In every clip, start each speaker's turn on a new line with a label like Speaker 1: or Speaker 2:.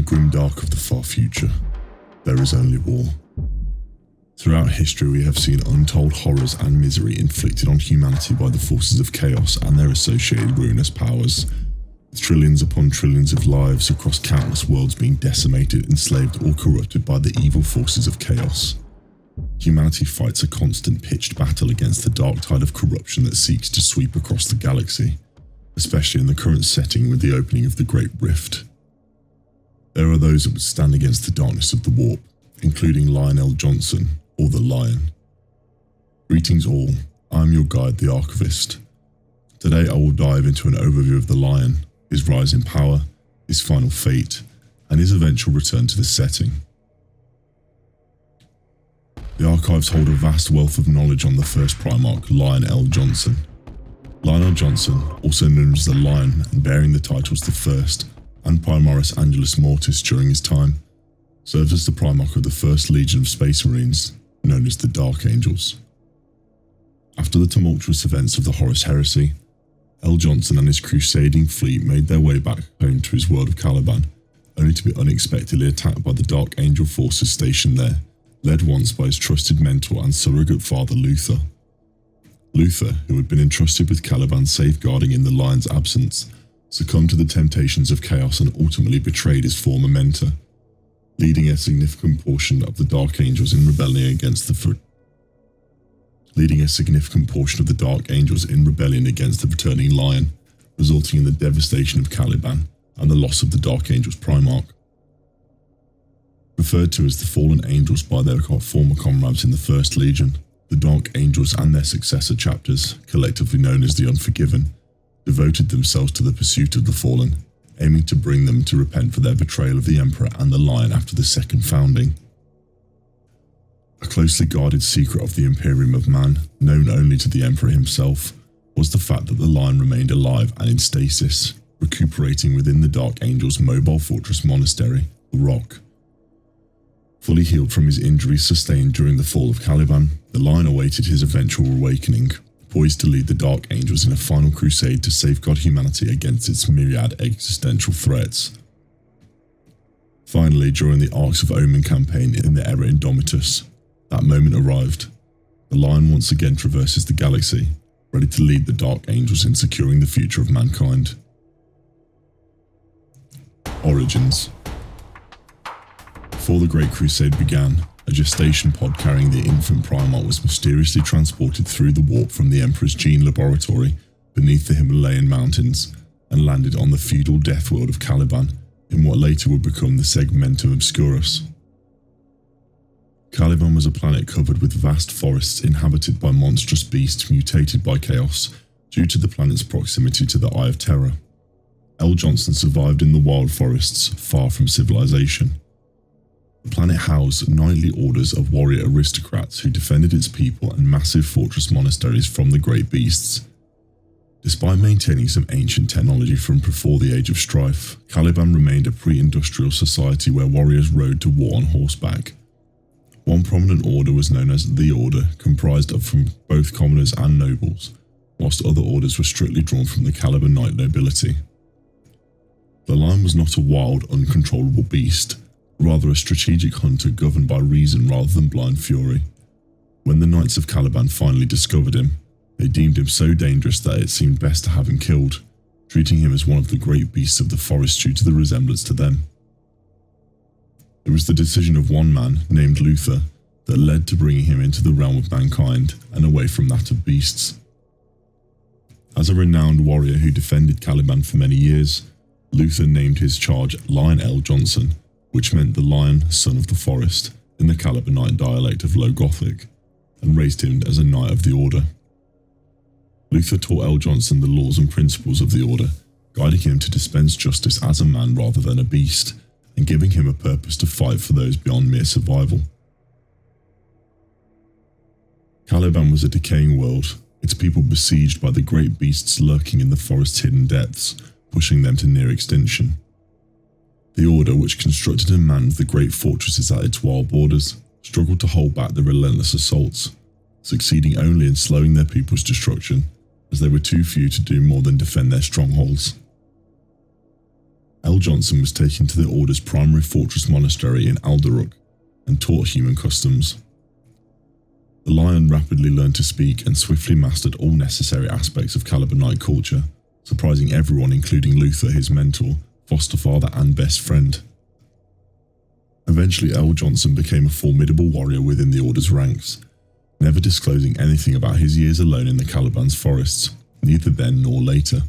Speaker 1: grimdark of the far future, there is only war. Throughout history, we have seen untold horrors and misery inflicted on humanity by the forces of chaos and their associated ruinous powers, with trillions upon trillions of lives across countless worlds being decimated, enslaved, or corrupted by the evil forces of chaos. Humanity fights a constant pitched battle against the dark tide of corruption that seeks to sweep across the galaxy, especially in the current setting with the opening of the Great Rift. There are those that would stand against the darkness of the warp, including Lionel Johnson, or the Lion. Greetings all, I'm your guide, the Archivist. Today I will dive into an overview of the Lion, his rise in power, his final fate, and his eventual return to the setting. The archives hold a vast wealth of knowledge on the first Primarch, Lionel Johnson. Lionel Johnson, also known as the Lion and bearing the titles the First and Primaris Angelus Mortis during his time, served as the Primarch of the First Legion of Space Marines, known as the Dark Angels. After the tumultuous events of the Horus Heresy, L. Johnson and his crusading fleet made their way back home to his world of Caliban, only to be unexpectedly attacked by the Dark Angel forces stationed there, led once by his trusted mentor and surrogate father Luther. Luther, who had been entrusted with Caliban safeguarding in the Lion's absence, succumbed to the temptations of chaos and ultimately betrayed his former mentor, leading a significant portion of the Dark Angels in rebellion against the returning Lion, resulting in the devastation of Caliban and the loss of the Dark Angels Primarch. Referred to as the Fallen Angels by their former comrades in the First Legion, the Dark Angels and their successor chapters, collectively known as the Unforgiven, devoted themselves to the pursuit of the Fallen, aiming to bring them to repent for their betrayal of the Emperor and the Lion after the Second Founding. A closely guarded secret of the Imperium of Man, known only to the Emperor himself, was the fact that the Lion remained alive and in stasis, recuperating within the Dark Angels' mobile fortress monastery, the Rock. Fully healed from his injuries sustained during the fall of Caliban, the Lion awaited his eventual awakening, poised to lead the Dark Angels in a final crusade to safeguard humanity against its myriad existential threats. Finally, during the Arcs of Omen campaign in the Era Indomitus, that moment arrived. The Lion once again traverses the galaxy, ready to lead the Dark Angels in securing the future of mankind. Origins. Before the Great Crusade began, a gestation pod carrying the infant Primarch was mysteriously transported through the warp from the Emperor's gene laboratory beneath the Himalayan mountains and landed on the feudal death world of Caliban in what later would become the Segmentum Obscurus. Caliban was a planet covered with vast forests inhabited by monstrous beasts mutated by chaos due to the planet's proximity to the Eye of Terror. L. Johnson survived in the wild forests far from civilization. The planet housed knightly orders of warrior aristocrats who defended its people and massive fortress monasteries from the great beasts. Despite maintaining some ancient technology from before the Age of Strife, Caliban remained a pre-industrial society where warriors rode to war on horseback. One prominent order was known as the Order, comprised of from both commoners and nobles, whilst other orders were strictly drawn from the Caliban knight nobility. The Lion was not a wild, uncontrollable beast, rather a strategic hunter governed by reason rather than blind fury. When the Knights of Caliban finally discovered him, they deemed him so dangerous that it seemed best to have him killed, treating him as one of the great beasts of the forest due to the resemblance to them. It was the decision of one man, named Luther, that led to bringing him into the realm of mankind and away from that of beasts. As a renowned warrior who defended Caliban for many years, Luther named his charge Lionel Johnson, which meant the Lion, Son of the Forest, in the Calibanite dialect of Low Gothic, and raised him as a Knight of the Order. Luther taught L. Johnson the laws and principles of the Order, guiding him to dispense justice as a man rather than a beast, and giving him a purpose to fight for those beyond mere survival. Caliban was a decaying world, its people besieged by the great beasts lurking in the forest's hidden depths, pushing them to near extinction. The Order, which constructed and manned the great fortresses at its wild borders, struggled to hold back the relentless assaults, succeeding only in slowing their people's destruction, as they were too few to do more than defend their strongholds. L. L. Johnson was taken to the Order's primary fortress monastery in Alderuk and taught human customs. The Lion rapidly learned to speak and swiftly mastered all necessary aspects of Calibanite culture, surprising everyone including Luther, his mentor, foster father and best friend. Eventually L. Johnson became a formidable warrior within the Order's ranks, never disclosing anything about his years alone in the Caliban's forests, neither then nor later.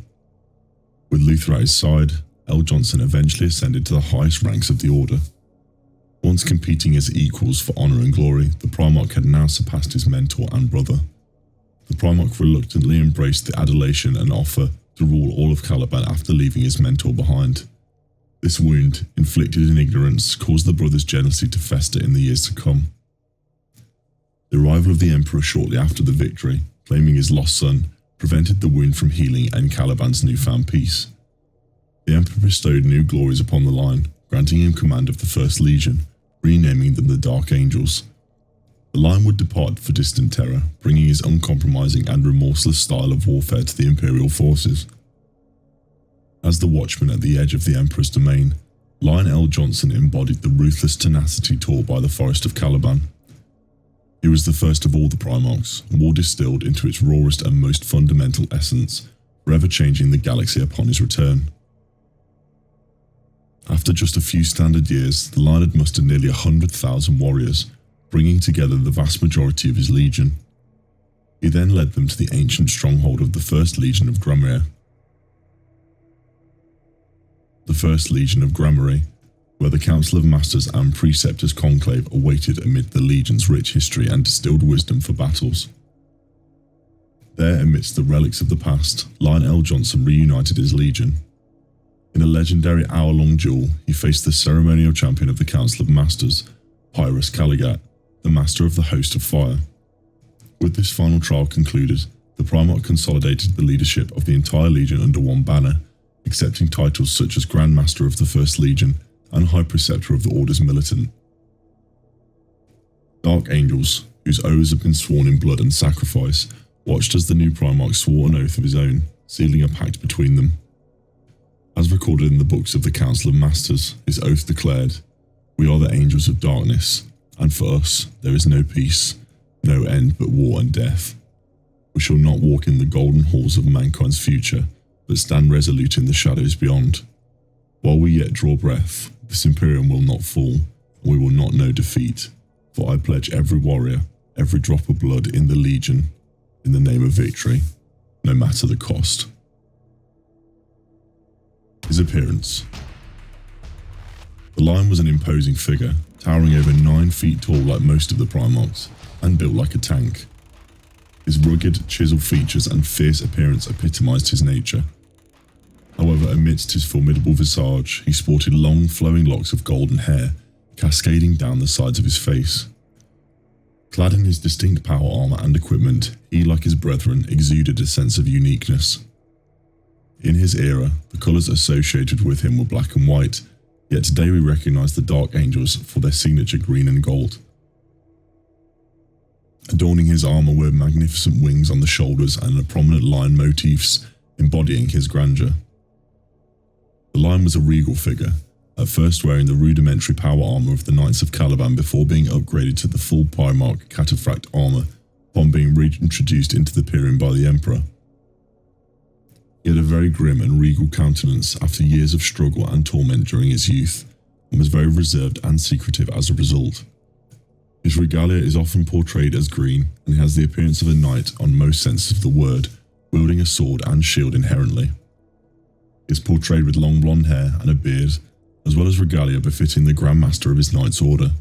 Speaker 1: With Luther at his side, L. Johnson eventually ascended to the highest ranks of the Order. Once competing as equals for honour and glory, the Primarch had now surpassed his mentor and brother. The Primarch reluctantly embraced the adulation and offer to rule all of Caliban after leaving his mentor behind. This wound, inflicted in ignorance, caused the brothers' jealousy to fester in the years to come. The arrival of the Emperor shortly after the victory, claiming his lost son, prevented the wound from healing and Caliban's newfound peace. The Emperor bestowed new glories upon the Lion, granting him command of the First Legion, renaming them the Dark Angels. The Lion would depart for distant Terra, bringing his uncompromising and remorseless style of warfare to the Imperial forces. As the watchman at the edge of the Emperor's domain, Lion L. Johnson embodied the ruthless tenacity taught by the Forest of Caliban. He was the first of all the Primarchs, war distilled into its rawest and most fundamental essence, forever changing the galaxy upon his return. After just a few standard years, the Lion had mustered nearly 100,000 warriors, bringing together the vast majority of his legion. He then led them to the ancient stronghold of the First Legion of Grammar. The First Legion of Grammar, where the Council of Masters and Preceptors conclave awaited amid the Legion's rich history and distilled wisdom for battles. There, amidst the relics of the past, Lion L. Johnson reunited his legion. In a legendary hour-long duel, he faced the ceremonial champion of the Council of Masters, Horus Heresy, the master of the Host of Fire. With this final trial concluded, the Primarch consolidated the leadership of the entire Legion under one banner, accepting titles such as Grand Master of the First Legion and High Preceptor of the Order's Militant. Dark Angels, whose oaths had been sworn in blood and sacrifice, watched as the new Primarch swore an oath of his own, sealing a pact between them. As recorded in the books of the Council of Masters, his oath declared, "We are the angels of darkness, and for us there is no peace, no end but war and death. We shall not walk in the golden halls of mankind's future, but stand resolute in the shadows beyond. While we yet draw breath, this Imperium will not fall, and we will not know defeat, for I pledge every warrior, every drop of blood in the Legion, in the name of victory, no matter the cost." His appearance. The Lion was an imposing figure, towering over 9 feet tall like most of the Primarchs, and built like a tank. His rugged, chiseled features and fierce appearance epitomized his nature. However, amidst his formidable visage, he sported long, flowing locks of golden hair, cascading down the sides of his face. Clad in his distinct power armor and equipment, he, like his brethren, exuded a sense of uniqueness. In his era, the colours associated with him were black and white, yet today we recognise the Dark Angels for their signature green and gold. Adorning his armour were magnificent wings on the shoulders and a prominent lion motifs embodying his grandeur. The Lion was a regal figure, at first wearing the rudimentary power armour of the Knights of Caliban before being upgraded to the full Primarch cataphract armour upon being reintroduced into the Imperium by the Emperor. He had a very grim and regal countenance after years of struggle and torment during his youth, and was very reserved and secretive as a result. His regalia is often portrayed as green, and he has the appearance of a knight on most senses of the word, wielding a sword and shield inherently. He is portrayed with long blonde hair and a beard, as well as regalia befitting the Grand Master of his Knight's Order.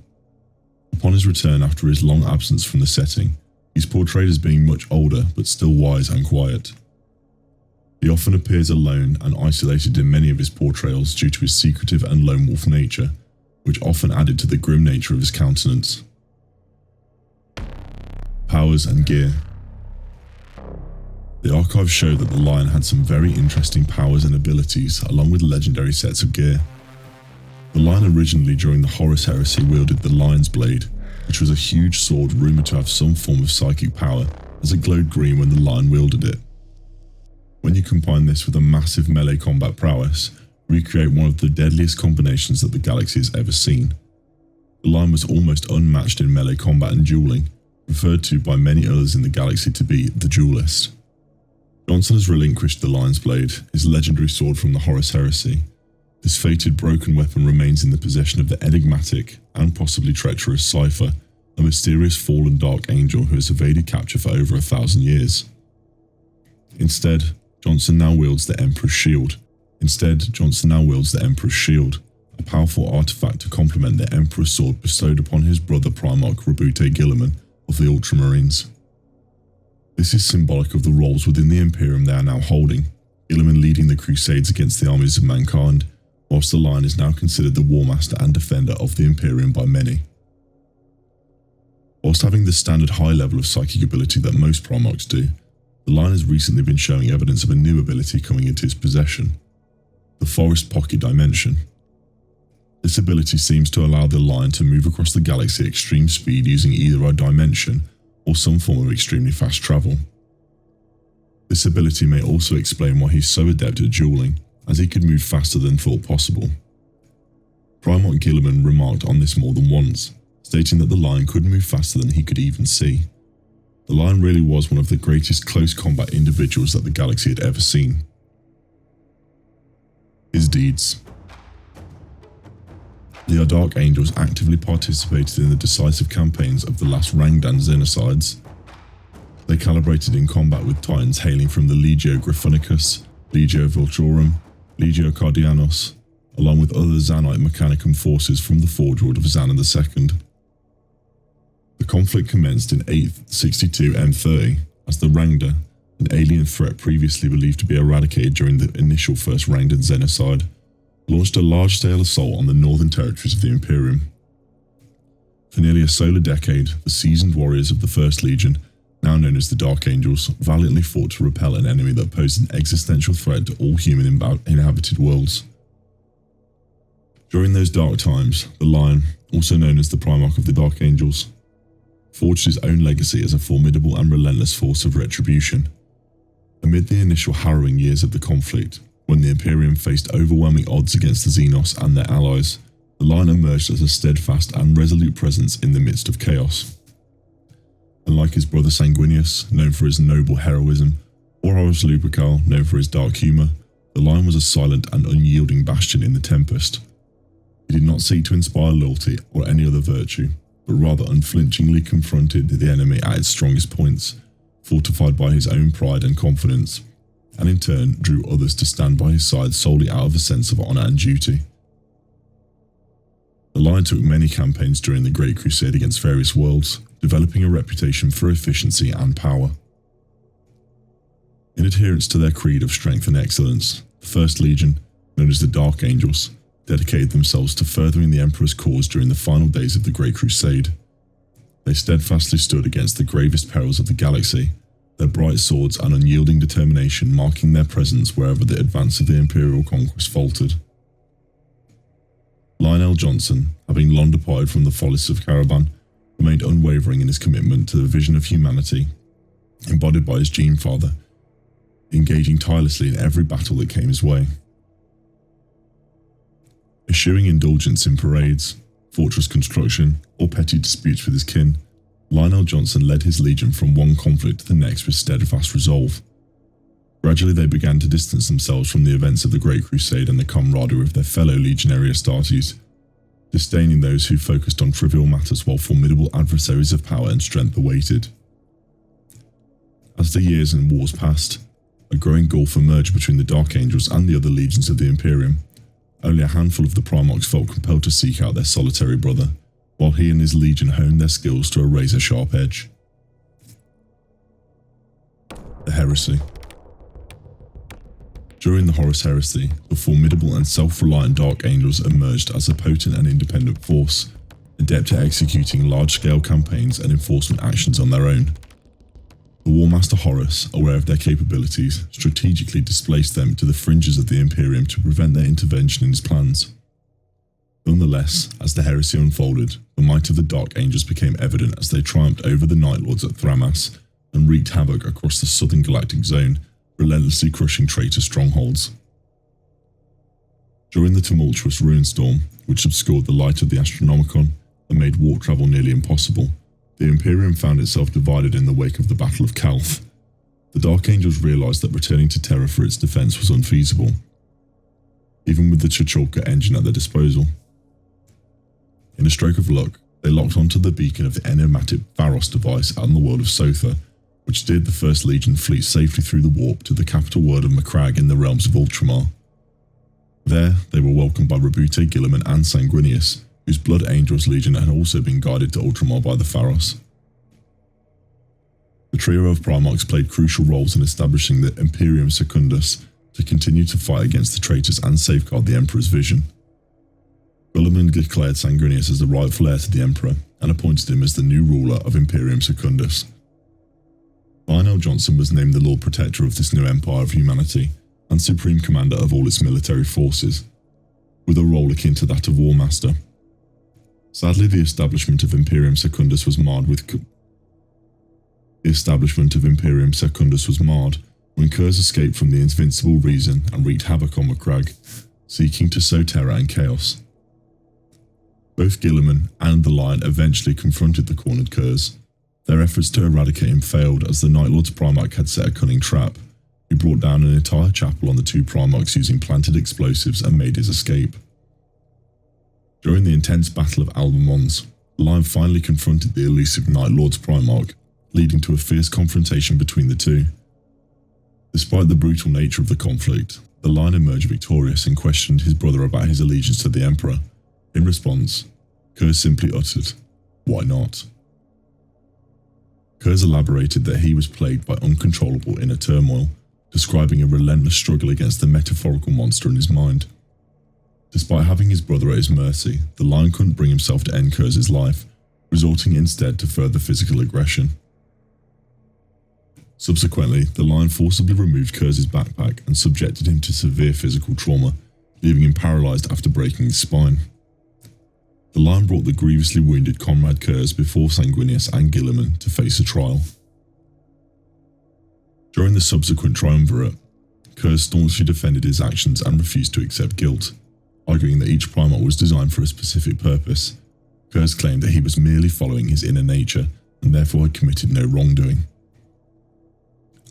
Speaker 1: Upon his return after his long absence from the setting, he is portrayed as being much older but still wise and quiet. He often appears alone and isolated in many of his portrayals due to his secretive and lone wolf nature, which often added to the grim nature of his countenance. Powers and gear. The archives show that the Lion had some very interesting powers and abilities, along with legendary sets of gear. The Lion originally during the Horus Heresy wielded the Lion's Blade, which was a huge sword rumoured to have some form of psychic power, as it glowed green when the Lion wielded it. When you combine this with a massive melee combat prowess, recreate one of the deadliest combinations that the galaxy has ever seen. The Line was almost unmatched in melee combat and dueling, referred to by many others in the galaxy to be the duelist. Johnson has relinquished the Lion's Blade, his legendary sword from the Horus Heresy. This fated broken weapon remains in the possession of the enigmatic and possibly treacherous Cypher, a mysterious fallen dark angel who has evaded capture for over 1,000 years. Instead, Johnson now wields the Emperor's Shield, a powerful artifact to complement the Emperor's sword bestowed upon his brother Primarch Rabute Guilliman of the Ultramarines. This is symbolic of the roles within the Imperium they are now holding, Guilliman leading the Crusades against the armies of mankind, whilst the Lion is now considered the Warmaster and defender of the Imperium by many. Whilst having the standard high level of psychic ability that most Primarchs do, the Lion has recently been showing evidence of a new ability coming into his possession, the Forest Pocket Dimension. This ability seems to allow the Lion to move across the galaxy at extreme speed using either a dimension or some form of extremely fast travel. This ability may also explain why he's so adept at dueling, as he could move faster than thought possible. Primarch Guilliman remarked on this more than once, stating that the Lion could move faster than he could even see. The Lion really was one of the greatest close combat individuals that the galaxy had ever seen. His deeds. The Dark Angels actively participated in the decisive campaigns of the last Rangdan Xenocides. They collaborated in combat with Titans hailing from the Legio Griffunicus, Legio Vulturum, Legio Cardianos, along with other Zanite Mechanicum forces from the Forge World of Xana II. The conflict commenced in 8th 62 M30 as the Rangda, an alien threat previously believed to be eradicated during the initial First Rangdan Xenocide, launched a large-scale assault on the northern territories of the Imperium. For nearly a solar decade, the seasoned warriors of the First Legion, now known as the Dark Angels, valiantly fought to repel an enemy that posed an existential threat to all human inhabited worlds. During those dark times, the Lion, also known as the Primarch of the Dark Angels, forged his own legacy as a formidable and relentless force of retribution. Amid the initial harrowing years of the conflict, when the Imperium faced overwhelming odds against the Xenos and their allies, the Lion emerged as a steadfast and resolute presence in the midst of chaos. Unlike his brother Sanguinius, known for his noble heroism, or Horus Lupercal, known for his dark humour, the Lion was a silent and unyielding bastion in the Tempest. He did not seek to inspire loyalty or any other virtue, but rather unflinchingly confronted the enemy at its strongest points, fortified by his own pride and confidence, and in turn drew others to stand by his side solely out of a sense of honour and duty. The Lion took many campaigns during the Great Crusade against various worlds, developing a reputation for efficiency and power. In adherence to their creed of strength and excellence, the First Legion, known as the Dark Angels, dedicated themselves to furthering the Emperor's cause during the final days of the Great Crusade. They steadfastly stood against the gravest perils of the galaxy, their bright swords and unyielding determination marking their presence wherever the advance of the Imperial conquest faltered. Lionel Johnson, having long departed from the follies of Caravan, remained unwavering in his commitment to the vision of humanity, embodied by his Gene Father, engaging tirelessly in every battle that came his way. Eschewing indulgence in parades, fortress construction, or petty disputes with his kin, Lionel Johnson led his legion from one conflict to the next with steadfast resolve. Gradually they began to distance themselves from the events of the Great Crusade and the camaraderie of their fellow legionary Astartes, disdaining those who focused on trivial matters while formidable adversaries of power and strength awaited. As the years and wars passed, a growing gulf emerged between the Dark Angels and the other legions of the Imperium. Only a handful of the Primarchs felt compelled to seek out their solitary brother, while he and his legion honed their skills to a razor-sharp edge. The Heresy. During the Horus Heresy, the formidable and self-reliant Dark Angels emerged as a potent and independent force, adept at executing large-scale campaigns and enforcement actions on their own. The Warmaster Horus, aware of their capabilities, strategically displaced them to the fringes of the Imperium to prevent their intervention in his plans. Nonetheless, as the heresy unfolded, the might of the Dark Angels became evident as they triumphed over the Night Lords at Thramas and wreaked havoc across the southern galactic zone, relentlessly crushing traitor strongholds. During the tumultuous ruin storm, which obscured the light of the Astronomicon and made warp travel nearly impossible, the Imperium found itself divided in the wake of the Battle of Calth. The Dark Angels realised that returning to Terra for its defence was unfeasible, even with the Chicholka engine at their disposal. In a stroke of luck, they locked onto the beacon of the enigmatic Pharos device out in the world of Sotha, which steered the First Legion fleet safely through the warp to the capital world of Macragge in the realms of Ultramar. There, they were welcomed by Rabute, Guilliman and Sanguinius, whose Blood Angels Legion had also been guided to Ultramar by the Pharos. The trio of Primarchs played crucial roles in establishing the Imperium Secundus to continue to fight against the traitors and safeguard the Emperor's vision. Guilliman declared Sanguinius as the rightful heir to the Emperor and appointed him as the new ruler of Imperium Secundus. Lionel Johnson was named the Lord Protector of this new empire of humanity and Supreme Commander of all its military forces, with a role akin to that of War Master. Sadly, the establishment of Imperium Secundus was marred when Kurz escaped from the Invincible Reason and wreaked havoc on Macragge, seeking to sow terror and chaos. Both Guilliman and the Lion eventually confronted the cornered Kurz. Their efforts to eradicate him failed as the Night Lord's Primarch had set a cunning trap. He brought down an entire chapel on the two Primarchs using planted explosives and made his escape. During the intense Battle of Alba Mons, the Lion finally confronted the elusive Night Lord's Primarch, leading to a fierce confrontation between the two. Despite the brutal nature of the conflict, the Lion emerged victorious and questioned his brother about his allegiance to the Emperor. In response, Kurz simply uttered, "Why not?" Kurz elaborated that he was plagued by uncontrollable inner turmoil, describing a relentless struggle against the metaphorical monster in his mind. Despite having his brother at his mercy, the Lion couldn't bring himself to end Kurz's life, resorting instead to further physical aggression. Subsequently, the Lion forcibly removed Kurz's backpack and subjected him to severe physical trauma, leaving him paralysed after breaking his spine. The Lion brought the grievously wounded Comrade Kurz before Sanguinius and Guilliman to face a trial. During the subsequent triumvirate, Kurz staunchly defended his actions and refused to accept guilt, arguing that each Primarch was designed for a specific purpose. Kurz claimed that he was merely following his inner nature and therefore had committed no wrongdoing.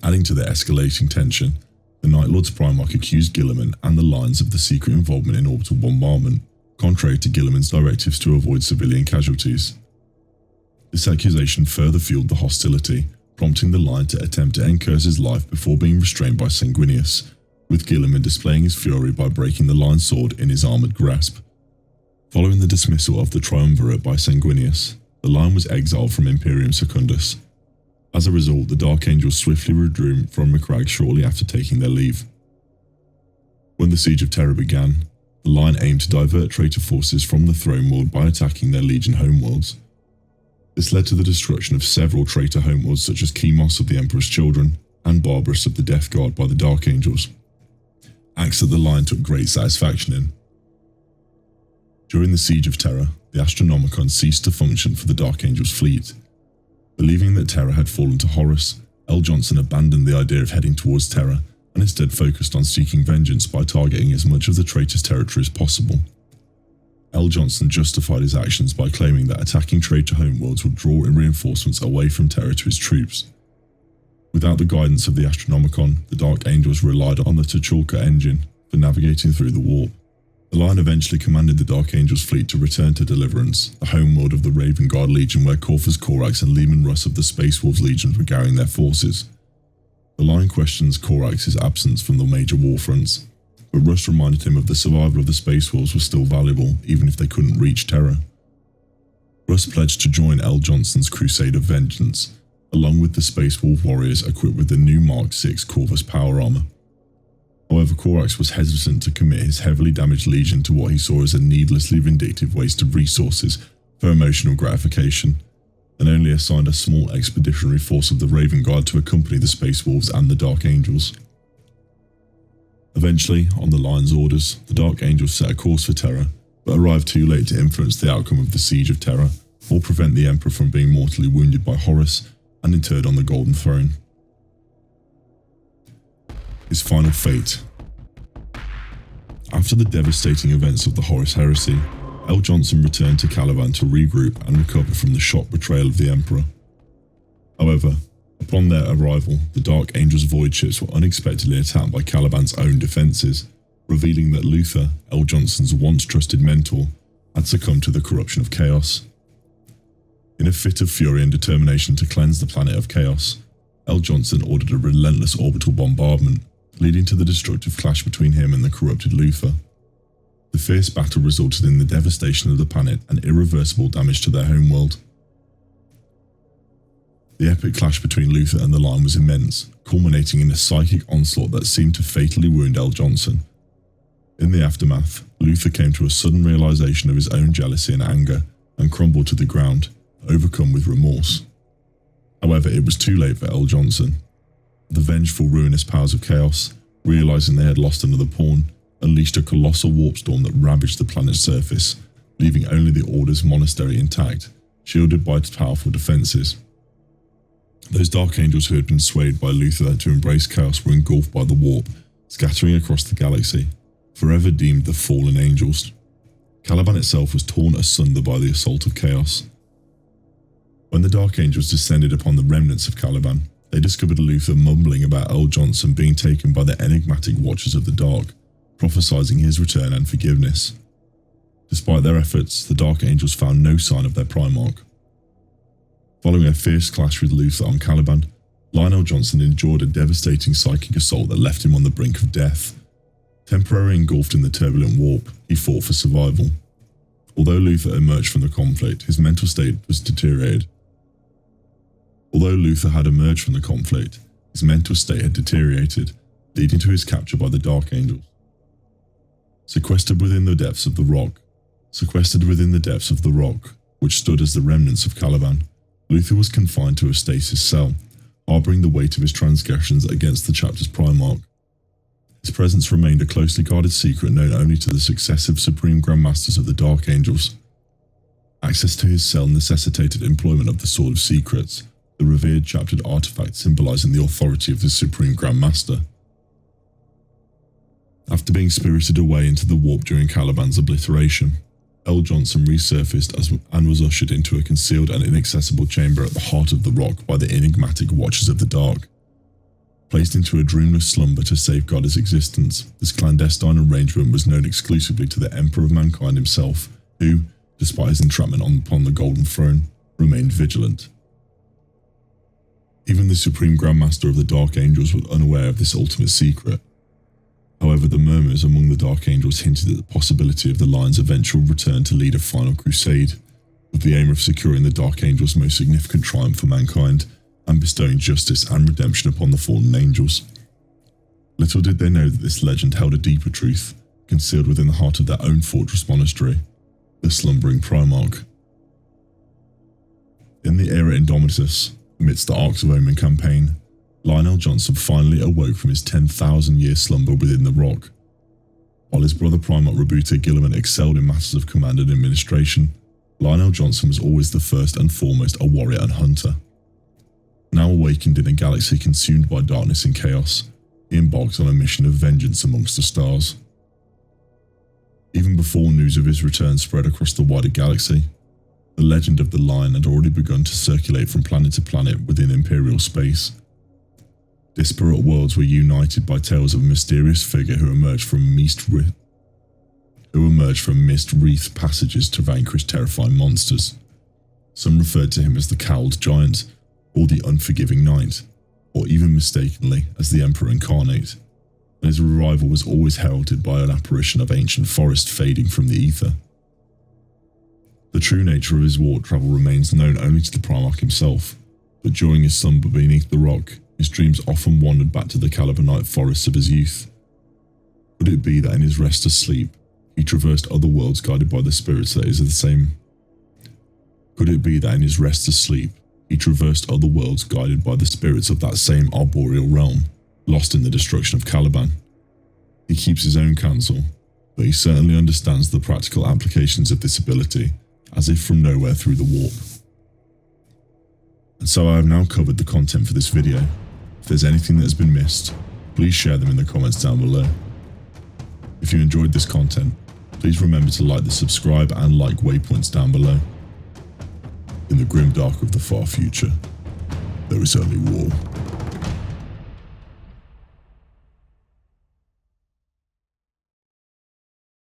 Speaker 1: Adding to the escalating tension, the Night Lord's Primarch accused Guilliman and the Lions of the secret involvement in orbital bombardment, contrary to Guilliman's directives to avoid civilian casualties. This accusation further fueled the hostility, prompting the Lion to attempt to end Kurz's life before being restrained by Sanguinius, with Guilliman displaying his fury by breaking the Lion's sword in his armoured grasp. Following the dismissal of the triumvirate by Sanguinius, the Lion was exiled from Imperium Secundus. As a result, the Dark Angels swiftly withdrew from Macragge shortly after taking their leave. When the Siege of Terra began, the Lion aimed to divert traitor forces from the Throne World by attacking their Legion homeworlds. This led to the destruction of several traitor homeworlds such as Chemos of the Emperor's Children and Barbarous of the Death Guard by the Dark Angels, acts that the Lion took great satisfaction in. During the Siege of Terra, the Astronomicon ceased to function for the Dark Angels fleet. Believing that Terra had fallen to Horus, L. Johnson abandoned the idea of heading towards Terra and instead focused on seeking vengeance by targeting as much of the traitor's territory as possible. L. Johnson justified his actions by claiming that attacking traitor homeworlds would draw in reinforcements away from Terra to his troops. Without the guidance of the Astronomicon, the Dark Angels relied on the Chicholka engine for navigating through the warp. The Lion eventually commanded the Dark Angels fleet to return to Deliverance, the homeworld of the Raven Guard Legion where Corvus Corax and Leman Russ of the Space Wolves legions were gathering their forces. The Lion questions Corax's absence from the major war fronts, but Russ reminded him of the survival of the Space Wolves was still valuable even if they couldn't reach Terra. Russ pledged to join L. Johnson's crusade of vengeance, along with the Space Wolf warriors equipped with the new Mark VI Corvus power armor. However, Corax was hesitant to commit his heavily damaged legion to what he saw as a needlessly vindictive waste of resources for emotional gratification, and only assigned a small expeditionary force of the Raven Guard to accompany the Space Wolves and the Dark Angels. Eventually, on the Lion's orders, the Dark Angels set a course for Terra, but arrived too late to influence the outcome of the Siege of Terra, or prevent the Emperor from being mortally wounded by Horus and interred on the Golden Throne. His final fate. After the devastating events of the Horus Heresy, L. Johnson returned to Caliban to regroup and recover from the shock betrayal of the Emperor. However, upon their arrival, the Dark Angel's void ships were unexpectedly attacked by Caliban's own defences, revealing that Luther, L. Johnson's once trusted mentor, had succumbed to the corruption of chaos. In a fit of fury and determination to cleanse the planet of chaos, L. Johnson ordered a relentless orbital bombardment, leading to the destructive clash between him and the corrupted Luther. The fierce battle resulted in the devastation of the planet and irreversible damage to their homeworld. The epic clash between Luther and the Line was immense, culminating in a psychic onslaught that seemed to fatally wound L. Johnson. In the aftermath, Luther came to a sudden realization of his own jealousy and anger and crumbled to the ground, overcome with remorse. However, it was too late for L. Johnson. The vengeful, ruinous powers of chaos, realizing they had lost another pawn, unleashed a colossal warp storm that ravaged the planet's surface, leaving only the Order's monastery intact, shielded by its powerful defences. Those Dark Angels who had been swayed by Luther to embrace chaos were engulfed by the warp, scattering across the galaxy, forever deemed the fallen angels. Caliban itself was torn asunder by the assault of chaos. When the Dark Angels descended upon the remnants of Caliban, they discovered Luther mumbling about L. Johnson being taken by the enigmatic Watchers of the Dark, prophesying his return and forgiveness. Despite their efforts, the Dark Angels found no sign of their Primarch. Following a fierce clash with Luther on Caliban, Lionel Johnson endured a devastating psychic assault that left him on the brink of death. Temporarily engulfed in the turbulent warp, he fought for survival. Although Luther emerged from the conflict, his mental state was deteriorated. Leading to his capture by the Dark Angels. Sequestered within the depths of the rock, which stood as the remnants of Caliban, Luther was confined to a stasis cell, harbouring the weight of his transgressions against the chapter's Primarch. His presence remained a closely guarded secret known only to the successive Supreme Grand Masters of the Dark Angels. Access to his cell necessitated employment of the Sword of Secrets, the revered chaptered artifact symbolising the authority of the Supreme Grand Master. After being spirited away into the warp during Caliban's obliteration, L. Johnson resurfaced and was ushered into a concealed and inaccessible chamber at the heart of the rock by the enigmatic Watchers of the Dark. Placed into a dreamless slumber to safeguard his existence, this clandestine arrangement was known exclusively to the Emperor of Mankind himself, who, despite his entrapment upon the Golden Throne, remained vigilant. Even the Supreme Grand Master of the Dark Angels was unaware of this ultimate secret. However, the murmurs among the Dark Angels hinted at the possibility of the Line's eventual return to lead a final crusade, with the aim of securing the Dark Angels' most significant triumph for mankind and bestowing justice and redemption upon the fallen angels. Little did they know that this legend held a deeper truth, concealed within the heart of their own fortress monastery, the slumbering Primarch. In the era Indomitus, amidst the Arks of Omen campaign, Lionel Johnson finally awoke from his 10,000-year slumber within the rock. While his brother Primarch Robuta Gilliman excelled in matters of command and administration, Lionel Johnson was always the first and foremost a warrior and hunter. Now awakened in a galaxy consumed by darkness and chaos, he embarked on a mission of vengeance amongst the stars. Even before news of his return spread across the wider galaxy, the legend of the Lion had already begun to circulate from planet to planet within Imperial space. Disparate worlds were united by tales of a mysterious figure who emerged from mist-wreathed passages to vanquish terrifying monsters. Some referred to him as the Cowled Giant, or the Unforgiving Knight, or even mistakenly as the Emperor Incarnate, and his arrival was always heralded by an apparition of ancient forest fading from the ether. The true nature of his warp travel remains known only to the Primarch himself, but during his slumber beneath the rock, his dreams often wandered back to the Calibanite forests of his youth. Could it be that in his restless sleep, he traversed other worlds guided by the spirits that is the same? Could it be that in his restless sleep, he traversed other worlds guided by the spirits of that same arboreal realm, lost in the destruction of Caliban? He keeps his own counsel, but he certainly understands the practical applications of this ability, as if from nowhere through the warp. And so I have now covered the content for this video. If there's anything that has been missed, please share them in the comments down below. If you enjoyed this content, please remember to like the subscribe and like waypoints down below. In the grim dark of the far future, there is only war.